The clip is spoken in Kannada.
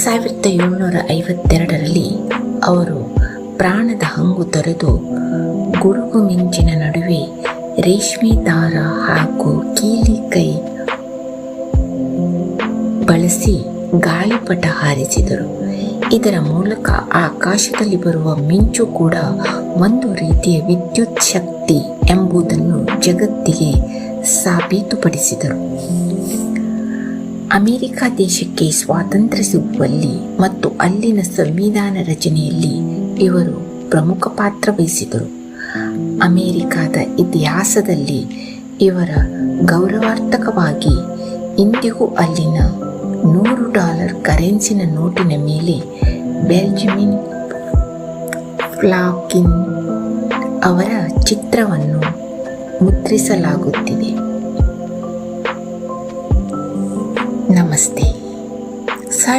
1752ರಲ್ಲಿ ಅವರು ಪ್ರಾಣದ ಹಂಗು ತೊರೆದು ಗುಡುಗು ಮಿಂಚಿನ ನಡುವೆ ರೇಷ್ಮೆ ದಾರ ಹಾಗೂ ಕೀಲಿ ಕೈ ಬಳಸಿ ಗಾಳಿಪಟ ಹಾರಿಸಿದರು. ಇದರ ಮೂಲಕ ಆಕಾಶದಲ್ಲಿ ಬರುವ ಮಿಂಚು ಕೂಡ ಒಂದು ರೀತಿಯ ವಿದ್ಯುತ್ ಶಕ್ತಿ ಎಂಬುದನ್ನು ಜಗತ್ತಿಗೆ ಸಾಬೀತುಪಡಿಸಿದರು. ಅಮೆರಿಕ ದೇಶಕ್ಕೆ ಸ್ವಾತಂತ್ರ್ಯ ಸಿಗುವಲ್ಲಿ ಮತ್ತು ಅಲ್ಲಿನ ಸಂವಿಧಾನ ರಚನೆಯಲ್ಲಿ ಇವರು ಪ್ರಮುಖ ಪಾತ್ರ ವಹಿಸಿದರು. ಅಮೆರಿಕದ ಇತಿಹಾಸದಲ್ಲಿ ಇವರ ಗೌರವಾರ್ಥಕವಾಗಿ ಇಂದಿಗೂ ಅಲ್ಲಿನ $100 ಕರೆನ್ಸಿನ ನೋಟಿನ ಮೇಲೆ ಬೆಂಜಮಿನ್ ಫ್ರಾಂಕ್ಲಿನ್ ಅವರ ಚಿತ್ರವನ್ನು ಮುದ್ರಿಸಲಾಗುತ್ತಿದೆ. ನಮಸ್ತೆ.